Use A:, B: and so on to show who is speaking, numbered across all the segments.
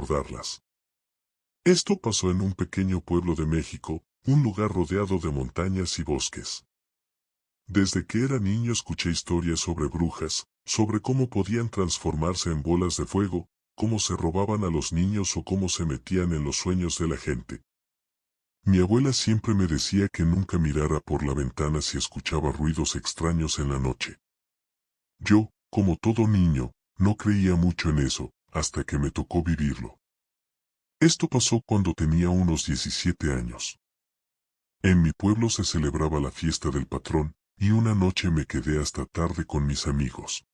A: recordarlas. Esto pasó en un pequeño pueblo de México, un lugar rodeado de montañas y bosques. Desde que era niño escuché historias sobre brujas, sobre cómo podían transformarse en bolas de fuego, cómo se robaban a los niños o cómo se metían en los sueños de la gente. Mi abuela siempre me decía que nunca mirara por la ventana si escuchaba ruidos extraños en la noche. Yo, como todo niño, no creía mucho en eso, hasta que me tocó vivirlo. Esto pasó cuando tenía unos 17 años. En mi pueblo se celebraba la fiesta del patrón, y una noche me quedé hasta tarde con mis amigos.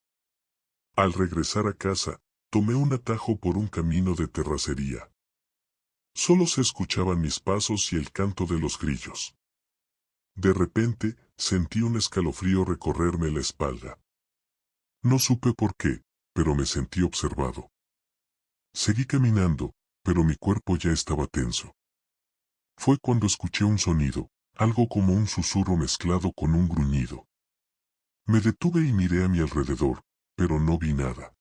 A: Al regresar a casa, tomé un atajo por un camino de terracería. Solo se escuchaban mis pasos y el canto de los grillos. De repente, sentí un escalofrío recorrerme la espalda. No supe por qué, pero me sentí observado. Seguí caminando, pero mi cuerpo ya estaba tenso. Fue cuando escuché un sonido, algo como un susurro mezclado con un gruñido. Me detuve y miré a mi alrededor, pero no vi nada.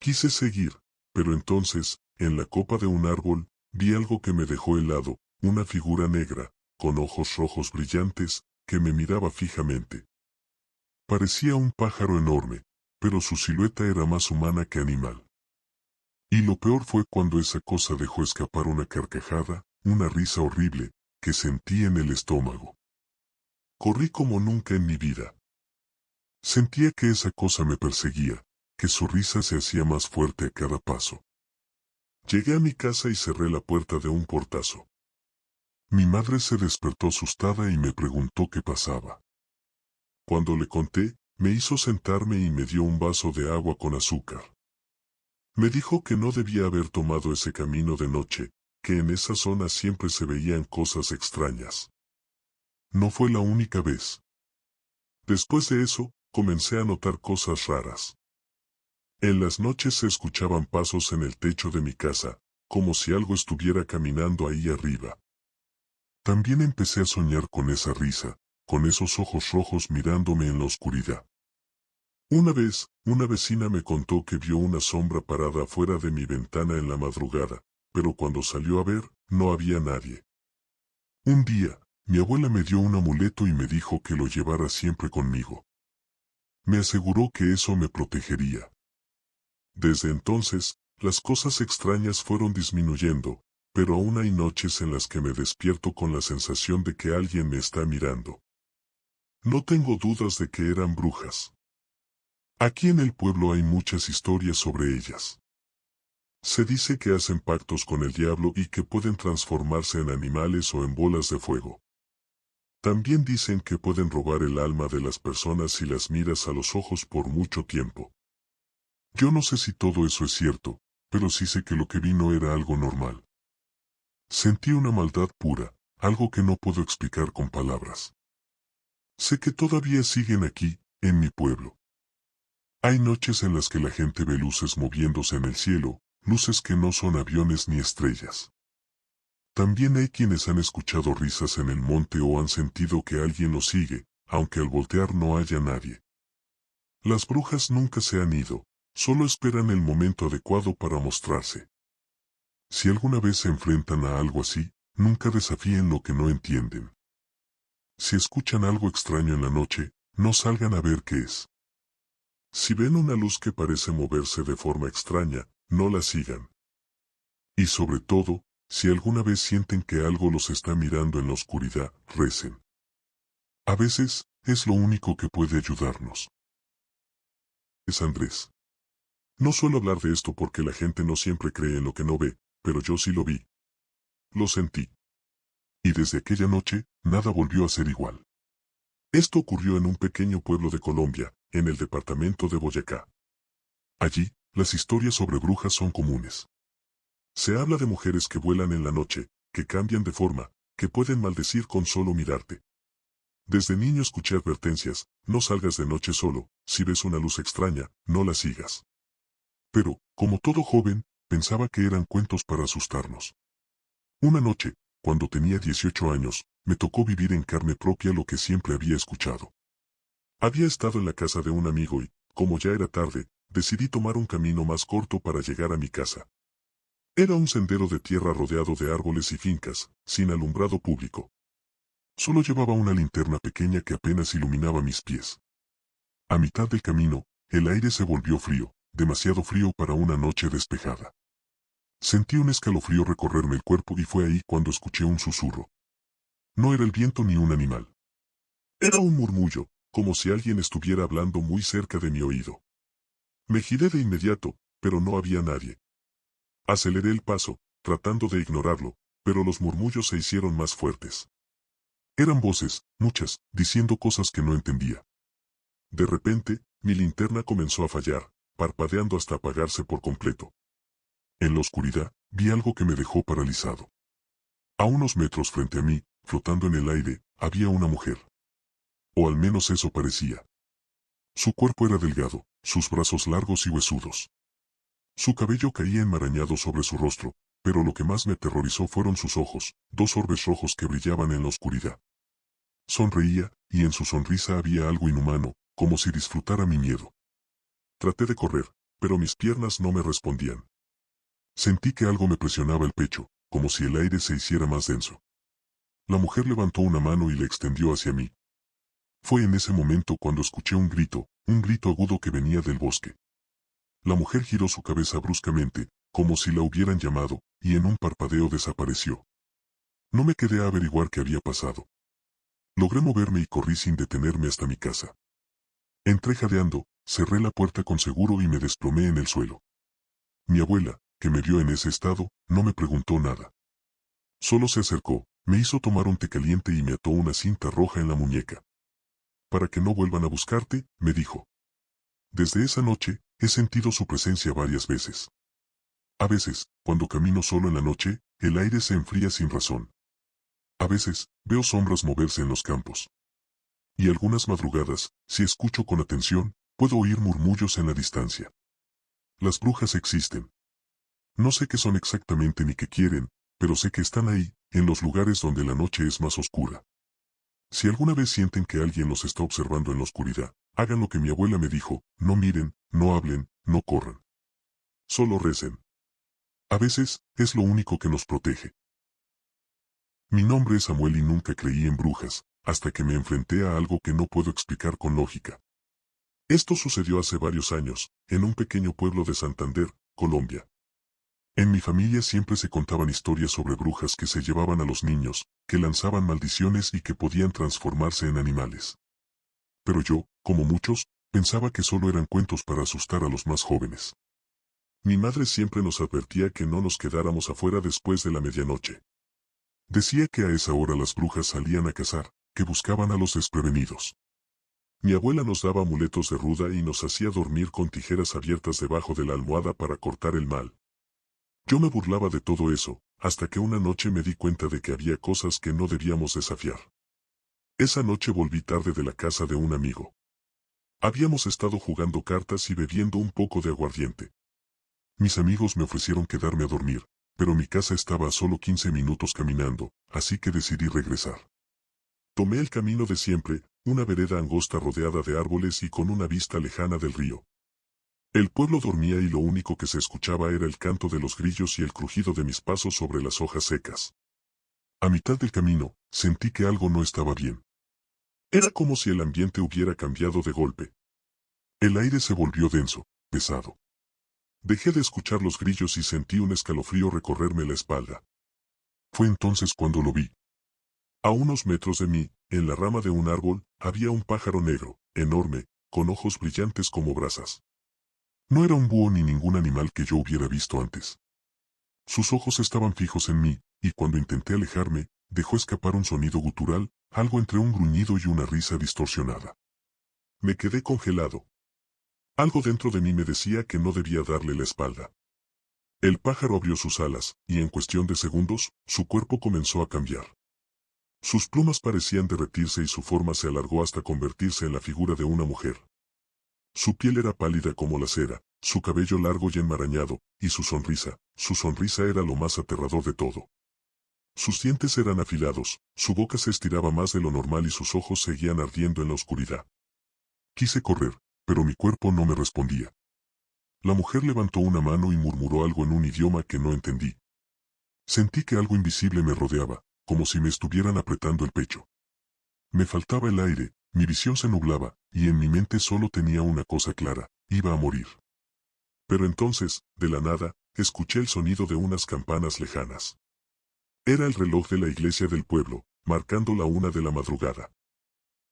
A: Quise seguir, pero entonces, en la copa de un árbol, vi algo que me dejó helado, una figura negra, con ojos rojos brillantes, que me miraba fijamente. Parecía un pájaro enorme, pero su silueta era más humana que animal. Y lo peor fue cuando esa cosa dejó escapar una carcajada, una risa horrible, que sentí en el estómago. Corrí como nunca en mi vida. Sentía que esa cosa me perseguía, que su risa se hacía más fuerte a cada paso. Llegué a mi casa y cerré la puerta de un portazo. Mi madre se despertó asustada y me preguntó qué pasaba. Cuando le conté, me hizo sentarme y me dio un vaso de agua con azúcar. Me dijo que no debía haber tomado ese camino de noche, que en esa zona siempre se veían cosas extrañas. No fue la única vez. Después de eso, comencé a notar cosas raras. En las noches se escuchaban pasos en el techo de mi casa, como si algo estuviera caminando ahí arriba. También empecé a soñar con esa risa, con esos ojos rojos mirándome en la oscuridad. Una vez, una vecina me contó que vio una sombra parada afuera de mi ventana en la madrugada, pero cuando salió a ver, no había nadie. Un día, mi abuela me dio un amuleto y me dijo que lo llevara siempre conmigo. Me aseguró que eso me protegería. Desde entonces, las cosas extrañas fueron disminuyendo, pero aún hay noches en las que me despierto con la sensación de que alguien me está mirando. No tengo dudas de que eran brujas. Aquí en el pueblo hay muchas historias sobre ellas. Se dice que hacen pactos con el diablo y que pueden transformarse en animales o en bolas de fuego. También dicen que pueden robar el alma de las personas si las miras a los ojos por mucho tiempo. Yo no sé si todo eso es cierto, pero sí sé que lo que vi no era algo normal. Sentí una maldad pura, algo que no puedo explicar con palabras. Sé que todavía siguen aquí, en mi pueblo. Hay noches en las que la gente ve luces moviéndose en el cielo, luces que no son aviones ni estrellas. También hay quienes han escuchado risas en el monte o han sentido que alguien los sigue, aunque al voltear no haya nadie. Las brujas nunca se han ido, solo esperan el momento adecuado para mostrarse. Si alguna vez se enfrentan a algo así, nunca desafíen lo que no entienden. Si escuchan algo extraño en la noche, no salgan a ver qué es. Si ven una luz que parece moverse de forma extraña, no la sigan. Y sobre todo, si alguna vez sienten que algo los está mirando en la oscuridad, recen. A veces, es lo único que puede ayudarnos. Es Andrés. No suelo hablar de esto porque la gente no siempre cree en lo que no ve, pero yo sí lo vi. Lo sentí. Y desde aquella noche, nada volvió a ser igual. Esto ocurrió en un pequeño pueblo de Colombia, en el departamento de Boyacá. Allí, las historias sobre brujas son comunes. Se habla de mujeres que vuelan en la noche, que cambian de forma, que pueden maldecir con solo mirarte. Desde niño escuché advertencias, no salgas de noche solo, si ves una luz extraña, no la sigas. Pero, como todo joven, pensaba que eran cuentos para asustarnos. Una noche, cuando tenía 18 años, me tocó vivir en carne propia lo que siempre había escuchado. Había estado en la casa de un amigo y, como ya era tarde, decidí tomar un camino más corto para llegar a mi casa. Era un sendero de tierra rodeado de árboles y fincas, sin alumbrado público. Solo llevaba una linterna pequeña que apenas iluminaba mis pies. A mitad del camino, el aire se volvió frío, demasiado frío para una noche despejada. Sentí un escalofrío recorrerme el cuerpo y fue ahí cuando escuché un susurro. No era el viento ni un animal. Era un murmullo, como si alguien estuviera hablando muy cerca de mi oído. Me giré de inmediato, pero no había nadie. Aceleré el paso, tratando de ignorarlo, pero los murmullos se hicieron más fuertes. Eran voces, muchas, diciendo cosas que no entendía. De repente, mi linterna comenzó a fallar, parpadeando hasta apagarse por completo. En la oscuridad, vi algo que me dejó paralizado. A unos metros frente a mí, flotando en el aire, había una mujer. O al menos eso parecía. Su cuerpo era delgado, sus brazos largos y huesudos. Su cabello caía enmarañado sobre su rostro, pero lo que más me aterrorizó fueron sus ojos, dos orbes rojos que brillaban en la oscuridad. Sonreía, y en su sonrisa había algo inhumano, como si disfrutara mi miedo. Traté de correr, pero mis piernas no me respondían. Sentí que algo me presionaba el pecho, como si el aire se hiciera más denso. La mujer levantó una mano y la extendió hacia mí. Fue en ese momento cuando escuché un grito agudo que venía del bosque. La mujer giró su cabeza bruscamente, como si la hubieran llamado, y en un parpadeo desapareció. No me quedé a averiguar qué había pasado. Logré moverme y corrí sin detenerme hasta mi casa. Entré jadeando, cerré la puerta con seguro y me desplomé en el suelo. Mi abuela, que me vio en ese estado, no me preguntó nada. Solo se acercó, me hizo tomar un té caliente y me ató una cinta roja en la muñeca. Para que no vuelvan a buscarte, me dijo. Desde esa noche, he sentido su presencia varias veces. A veces, cuando camino solo en la noche, el aire se enfría sin razón. A veces, veo sombras moverse en los campos. Y algunas madrugadas, si escucho con atención, puedo oír murmullos en la distancia. Las brujas existen. No sé qué son exactamente ni qué quieren, pero sé que están ahí, en los lugares donde la noche es más oscura. Si alguna vez sienten que alguien los está observando en la oscuridad, hagan lo que mi abuela me dijo, no miren, no hablen, no corran. Solo recen. A veces, es lo único que nos protege. Mi nombre es Samuel y nunca creí en brujas, hasta que me enfrenté a algo que no puedo explicar con lógica. Esto sucedió hace varios años, en un pequeño pueblo de Santander, Colombia. En mi familia siempre se contaban historias sobre brujas que se llevaban a los niños, que lanzaban maldiciones y que podían transformarse en animales. Pero yo, como muchos, pensaba que solo eran cuentos para asustar a los más jóvenes. Mi madre siempre nos advertía que no nos quedáramos afuera después de la medianoche. Decía que a esa hora las brujas salían a cazar, que buscaban a los desprevenidos. Mi abuela nos daba amuletos de ruda y nos hacía dormir con tijeras abiertas debajo de la almohada para cortar el mal. Yo me burlaba de todo eso, hasta que una noche me di cuenta de que había cosas que no debíamos desafiar. Esa noche volví tarde de la casa de un amigo. Habíamos estado jugando cartas y bebiendo un poco de aguardiente. Mis amigos me ofrecieron quedarme a dormir, pero mi casa estaba a solo 15 minutos caminando, así que decidí regresar. Tomé el camino de siempre, una vereda angosta rodeada de árboles y con una vista lejana del río. El pueblo dormía y lo único que se escuchaba era el canto de los grillos y el crujido de mis pasos sobre las hojas secas. A mitad del camino, sentí que algo no estaba bien. Era como si el ambiente hubiera cambiado de golpe. El aire se volvió denso, pesado. Dejé de escuchar los grillos y sentí un escalofrío recorrerme la espalda. Fue entonces cuando lo vi. A unos metros de mí, en la rama de un árbol, había un pájaro negro, enorme, con ojos brillantes como brasas. No era un búho ni ningún animal que yo hubiera visto antes. Sus ojos estaban fijos en mí, y cuando intenté alejarme, dejó escapar un sonido gutural, algo entre un gruñido y una risa distorsionada. Me quedé congelado. Algo dentro de mí me decía que no debía darle la espalda. El pájaro abrió sus alas, y en cuestión de segundos, su cuerpo comenzó a cambiar. Sus plumas parecían derretirse y su forma se alargó hasta convertirse en la figura de una mujer. Su piel era pálida como la cera, su cabello largo y enmarañado, y su sonrisa era lo más aterrador de todo. Sus dientes eran afilados, su boca se estiraba más de lo normal y sus ojos seguían ardiendo en la oscuridad. Quise correr, pero mi cuerpo no me respondía. La mujer levantó una mano y murmuró algo en un idioma que no entendí. Sentí que algo invisible me rodeaba, como si me estuvieran apretando el pecho. Me faltaba el aire, mi visión se nublaba, y en mi mente solo tenía una cosa clara: iba a morir. Pero entonces, de la nada, escuché el sonido de unas campanas lejanas. Era el reloj de la iglesia del pueblo, marcando la 1 de la madrugada.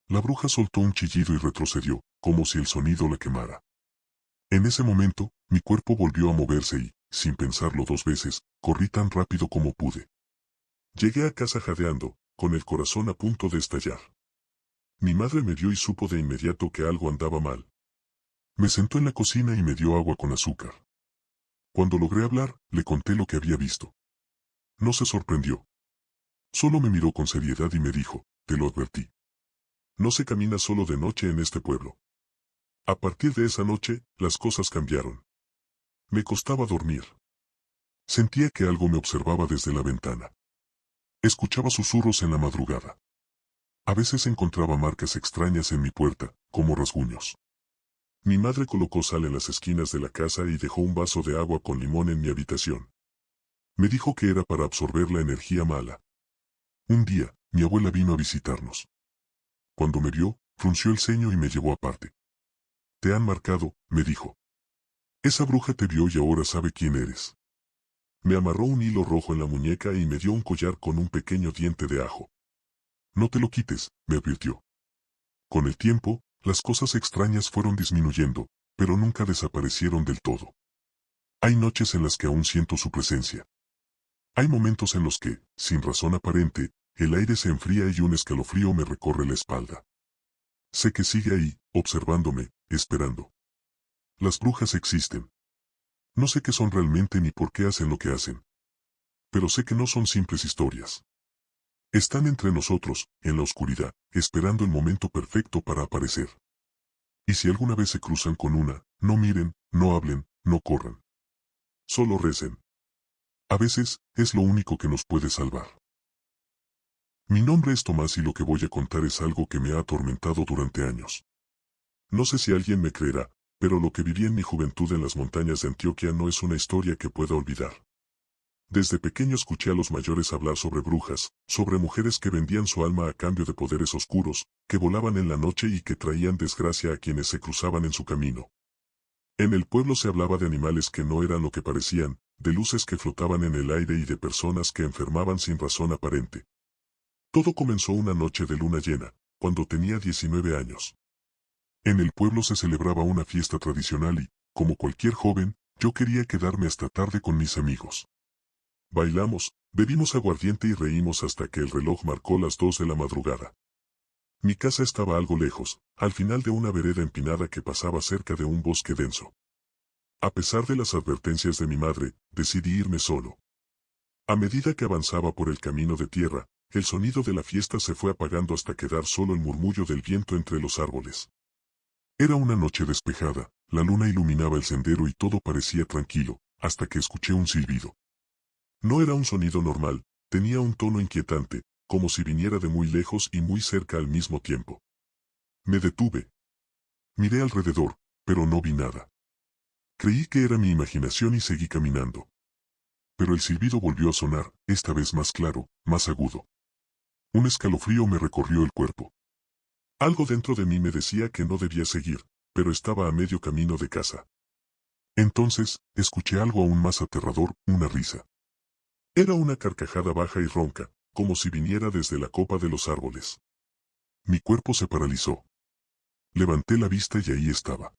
A: La bruja soltó un chillido y retrocedió, como si el sonido la quemara. En ese momento, mi cuerpo volvió a moverse y, sin pensarlo 2 veces, corrí tan rápido como pude. Llegué a casa jadeando, con el corazón a punto de estallar. Mi madre me vio y supo de inmediato que algo andaba mal. Me sentó en la cocina y me dio agua con azúcar. Cuando logré hablar, le conté lo que había visto. No se sorprendió. Solo me miró con seriedad y me dijo: te lo advertí. No se camina solo de noche en este pueblo. A partir de esa noche, las cosas cambiaron. Me costaba dormir. Sentía que algo me observaba desde la ventana. Escuchaba susurros en la madrugada. A veces encontraba marcas extrañas en mi puerta, como rasguños. Mi madre colocó sal en las esquinas de la casa y dejó un vaso de agua con limón en mi habitación. Me dijo que era para absorber la energía mala. Un día, mi abuela vino a visitarnos. Cuando me vio, frunció el ceño y me llevó aparte. Te han marcado, me dijo. Esa bruja te vio y ahora sabe quién eres. Me amarró un hilo rojo en la muñeca y me dio un collar con un pequeño diente de ajo. No te lo quites, me advirtió. Con el tiempo, las cosas extrañas fueron disminuyendo, pero nunca desaparecieron del todo. Hay noches en las que aún siento su presencia. Hay momentos en los que, sin razón aparente, el aire se enfría y un escalofrío me recorre la espalda. Sé que sigue ahí, observándome, esperando. Las brujas existen. No sé qué son realmente ni por qué hacen lo que hacen. Pero sé que no son simples historias. Están entre nosotros, en la oscuridad, esperando el momento perfecto para aparecer. Y si alguna vez se cruzan con una, no miren, no hablen, no corran. Solo recen. A veces, es lo único que nos puede salvar. Mi nombre es Tomás y lo que voy a contar es algo que me ha atormentado durante años. No sé si alguien me creerá, pero lo que viví en mi juventud en las montañas de Antioquia no es una historia que pueda olvidar. Desde pequeño escuché a los mayores hablar sobre brujas, sobre mujeres que vendían su alma a cambio de poderes oscuros, que volaban en la noche y que traían desgracia a quienes se cruzaban en su camino. En el pueblo se hablaba de animales que no eran lo que parecían, de luces que flotaban en el aire y de personas que enfermaban sin razón aparente. Todo comenzó una noche de luna llena, cuando tenía 19 años. En el pueblo se celebraba una fiesta tradicional y, como cualquier joven, yo quería quedarme hasta tarde con mis amigos. Bailamos, bebimos aguardiente y reímos hasta que el reloj marcó las 2 de la madrugada. Mi casa estaba algo lejos, al final de una vereda empinada que pasaba cerca de un bosque denso. A pesar de las advertencias de mi madre, decidí irme solo. A medida que avanzaba por el camino de tierra, el sonido de la fiesta se fue apagando hasta quedar solo el murmullo del viento entre los árboles. Era una noche despejada, la luna iluminaba el sendero y todo parecía tranquilo, hasta que escuché un silbido. No era un sonido normal, tenía un tono inquietante, como si viniera de muy lejos y muy cerca al mismo tiempo. Me detuve. Miré alrededor, pero no vi nada. Creí que era mi imaginación y seguí caminando. Pero el silbido volvió a sonar, esta vez más claro, más agudo. Un escalofrío me recorrió el cuerpo. Algo dentro de mí me decía que no debía seguir, pero estaba a medio camino de casa. Entonces, escuché algo aún más aterrador, una risa. Era una carcajada baja y ronca, como si viniera desde la copa de los árboles. Mi cuerpo se paralizó. Levanté la vista y ahí estaba.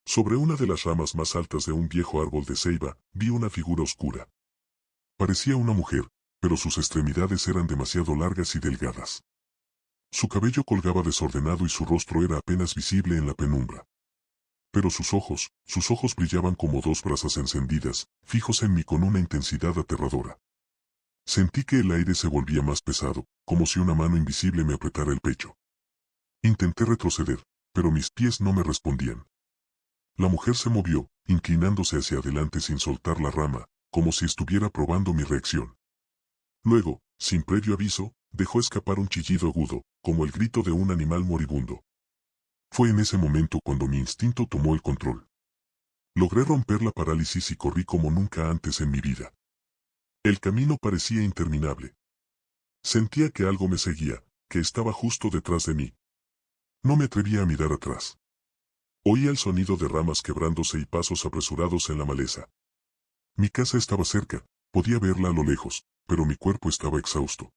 A: Sobre una de las ramas más altas de un viejo árbol de ceiba, vi una figura oscura. Parecía una mujer, pero sus extremidades eran demasiado largas y delgadas. Su cabello colgaba desordenado y su rostro era apenas visible en la penumbra. Pero sus ojos brillaban como 2 brasas encendidas, fijos en mí con una intensidad aterradora. Sentí que el aire se volvía más pesado, como si una mano invisible me apretara el pecho. Intenté retroceder, pero mis pies no me respondían. La mujer se movió, inclinándose hacia adelante sin soltar la rama, como si estuviera probando mi reacción. Luego, sin previo aviso, dejó escapar un chillido agudo, como el grito de un animal moribundo. Fue en ese momento cuando mi instinto tomó el control. Logré romper la parálisis y corrí como nunca antes en mi vida. El camino parecía interminable. Sentía que algo me seguía, que estaba justo detrás de mí. No me atrevía a mirar atrás. Oía el sonido de ramas quebrándose y pasos apresurados en la maleza. Mi casa estaba cerca, podía verla a lo lejos, pero mi cuerpo estaba exhausto.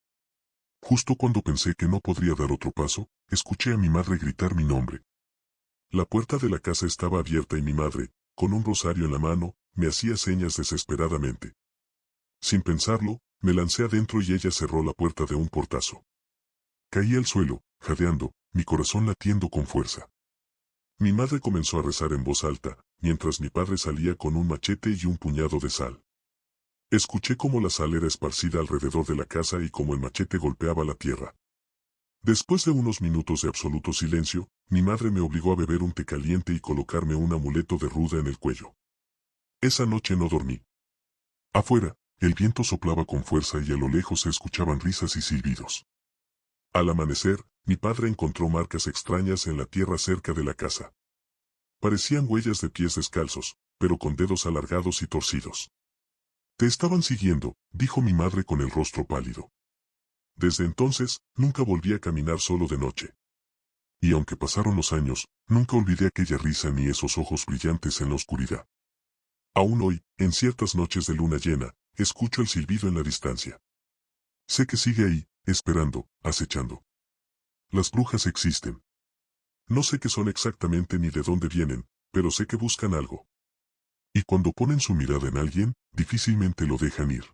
A: Justo cuando pensé que no podría dar otro paso, escuché a mi madre gritar mi nombre. La puerta de la casa estaba abierta y mi madre, con un rosario en la mano, me hacía señas desesperadamente. Sin pensarlo, me lancé adentro y ella cerró la puerta de un portazo. Caí al suelo, jadeando, mi corazón latiendo con fuerza. Mi madre comenzó a rezar en voz alta, mientras mi padre salía con un machete y un puñado de sal. Escuché cómo la sal era esparcida alrededor de la casa y cómo el machete golpeaba la tierra. Después de unos minutos de absoluto silencio, mi madre me obligó a beber un té caliente y colocarme un amuleto de ruda en el cuello. Esa noche no dormí. Afuera, el viento soplaba con fuerza y a lo lejos se escuchaban risas y silbidos. Al amanecer, mi padre encontró marcas extrañas en la tierra cerca de la casa. Parecían huellas de pies descalzos, pero con dedos alargados y torcidos. Te estaban siguiendo, dijo mi madre con el rostro pálido. Desde entonces, nunca volví a caminar solo de noche. Y aunque pasaron los años, nunca olvidé aquella risa ni esos ojos brillantes en la oscuridad. Aún hoy, en ciertas noches de luna llena, escucho el silbido en la distancia. Sé que sigue ahí, esperando, acechando. Las brujas existen. No sé qué son exactamente ni de dónde vienen, pero sé que buscan algo. Y cuando ponen su mirada en alguien, difícilmente lo dejan ir.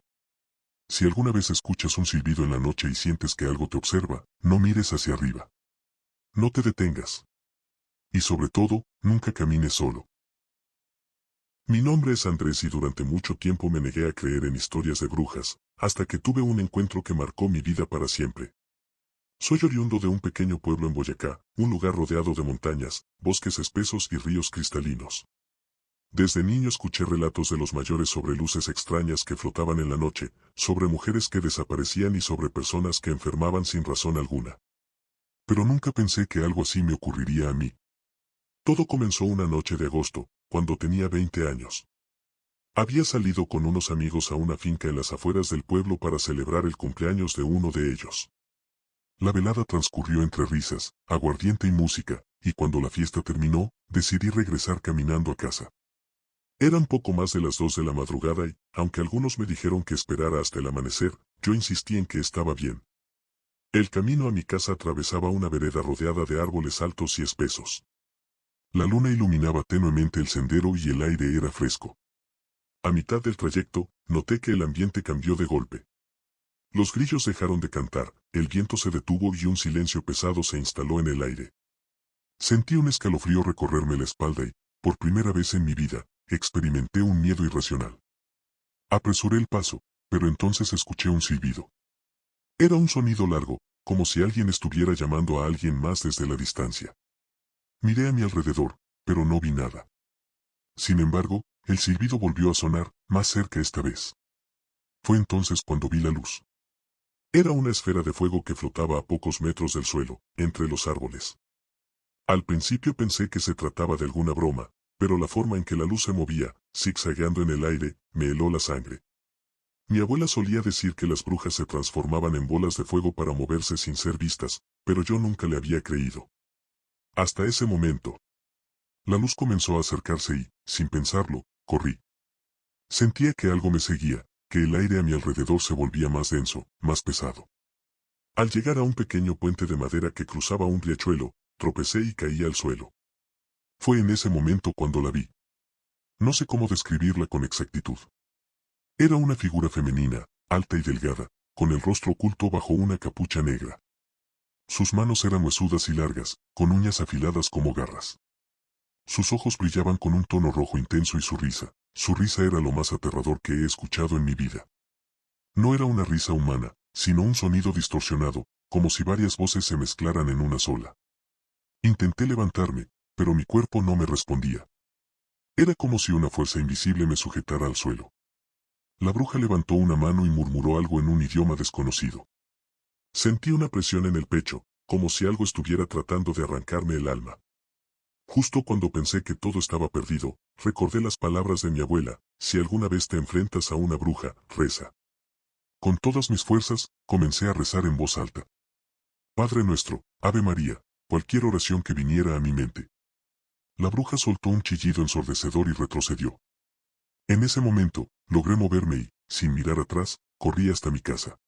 A: Si alguna vez escuchas un silbido en la noche y sientes que algo te observa, no mires hacia arriba. No te detengas. Y sobre todo, nunca camines solo. Mi nombre es Andrés y durante mucho tiempo me negué a creer en historias de brujas, hasta que tuve un encuentro que marcó mi vida para siempre. Soy oriundo de un pequeño pueblo en Boyacá, un lugar rodeado de montañas, bosques espesos y ríos cristalinos. Desde niño escuché relatos de los mayores sobre luces extrañas que flotaban en la noche, sobre mujeres que desaparecían y sobre personas que enfermaban sin razón alguna. Pero nunca pensé que algo así me ocurriría a mí. Todo comenzó una noche de agosto, cuando tenía 20 años. Había salido con unos amigos a una finca en las afueras del pueblo para celebrar el cumpleaños de uno de ellos. La velada transcurrió entre risas, aguardiente y música, y cuando la fiesta terminó, decidí regresar caminando a casa. Eran poco más de las 2 de la madrugada y, aunque algunos me dijeron que esperara hasta el amanecer, yo insistí en que estaba bien. El camino a mi casa atravesaba una vereda rodeada de árboles altos y espesos. La luna iluminaba tenuemente el sendero y el aire era fresco. A mitad del trayecto, noté que el ambiente cambió de golpe. Los grillos dejaron de cantar, el viento se detuvo y un silencio pesado se instaló en el aire. Sentí un escalofrío recorrerme la espalda y, por primera vez en mi vida, experimenté un miedo irracional. Apresuré el paso, pero entonces escuché un silbido. Era un sonido largo, como si alguien estuviera llamando a alguien más desde la distancia. Miré a mi alrededor, pero no vi nada. Sin embargo, el silbido volvió a sonar, más cerca esta vez. Fue entonces cuando vi la luz. Era una esfera de fuego que flotaba a pocos metros del suelo, entre los árboles. Al principio pensé que se trataba de alguna broma, pero la forma en que la luz se movía, zigzagueando en el aire, me heló la sangre. Mi abuela solía decir que las brujas se transformaban en bolas de fuego para moverse sin ser vistas, pero yo nunca le había creído. Hasta ese momento. La luz comenzó a acercarse y, sin pensarlo, corrí. Sentía que algo me seguía, que el aire a mi alrededor se volvía más denso, más pesado. Al llegar a un pequeño puente de madera que cruzaba un riachuelo, tropecé y caí al suelo. Fue en ese momento cuando la vi. No sé cómo describirla con exactitud. Era una figura femenina, alta y delgada, con el rostro oculto bajo una capucha negra. Sus manos eran huesudas y largas, con uñas afiladas como garras. Sus ojos brillaban con un tono rojo intenso y su risa era lo más aterrador que he escuchado en mi vida. No era una risa humana, sino un sonido distorsionado, como si varias voces se mezclaran en una sola. Intenté levantarme, pero mi cuerpo no me respondía. Era como si una fuerza invisible me sujetara al suelo. La bruja levantó una mano y murmuró algo en un idioma desconocido. Sentí una presión en el pecho, como si algo estuviera tratando de arrancarme el alma. Justo cuando pensé que todo estaba perdido, recordé las palabras de mi abuela: si alguna vez te enfrentas a una bruja, reza. Con todas mis fuerzas, comencé a rezar en voz alta. Padre nuestro, Ave María, cualquier oración que viniera a mi mente. La bruja soltó un chillido ensordecedor y retrocedió. En ese momento, logré moverme y, sin mirar atrás, corrí hasta mi casa.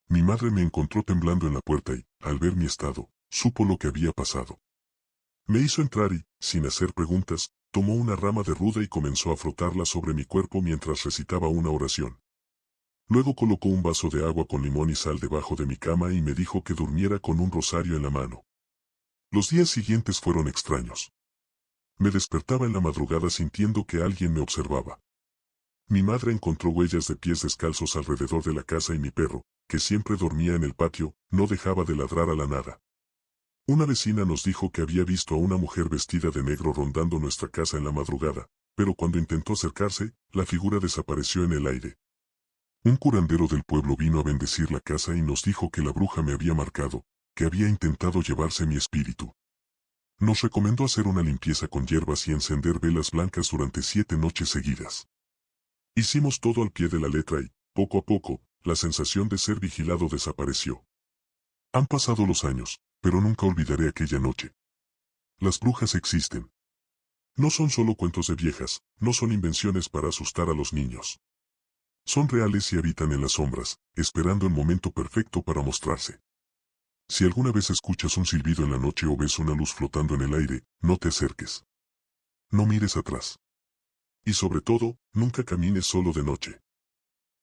A: Mi madre me encontró temblando en la puerta y, al ver mi estado, supo lo que había pasado. Me hizo entrar y, sin hacer preguntas, tomó una rama de ruda y comenzó a frotarla sobre mi cuerpo mientras recitaba una oración. Luego colocó un vaso de agua con limón y sal debajo de mi cama y me dijo que durmiera con un rosario en la mano. Los días siguientes fueron extraños. Me despertaba en la madrugada sintiendo que alguien me observaba. Mi madre encontró huellas de pies descalzos alrededor de la casa y mi perro, que siempre dormía en el patio, no dejaba de ladrar a la nada. Una vecina nos dijo que había visto a una mujer vestida de negro rondando nuestra casa en la madrugada, pero cuando intentó acercarse, la figura desapareció en el aire. Un curandero del pueblo vino a bendecir la casa y nos dijo que la bruja me había marcado, que había intentado llevarse mi espíritu. Nos recomendó hacer una limpieza con hierbas y encender velas blancas durante 7 noches seguidas. Hicimos todo al pie de la letra y, poco a poco, la sensación de ser vigilado desapareció. Han pasado los años, pero nunca olvidaré aquella noche. Las brujas existen. No son solo cuentos de viejas, no son invenciones para asustar a los niños. Son reales y habitan en las sombras, esperando el momento perfecto para mostrarse. Si alguna vez escuchas un silbido en la noche o ves una luz flotando en el aire, no te acerques. No mires atrás. Y sobre todo, nunca camines solo de noche.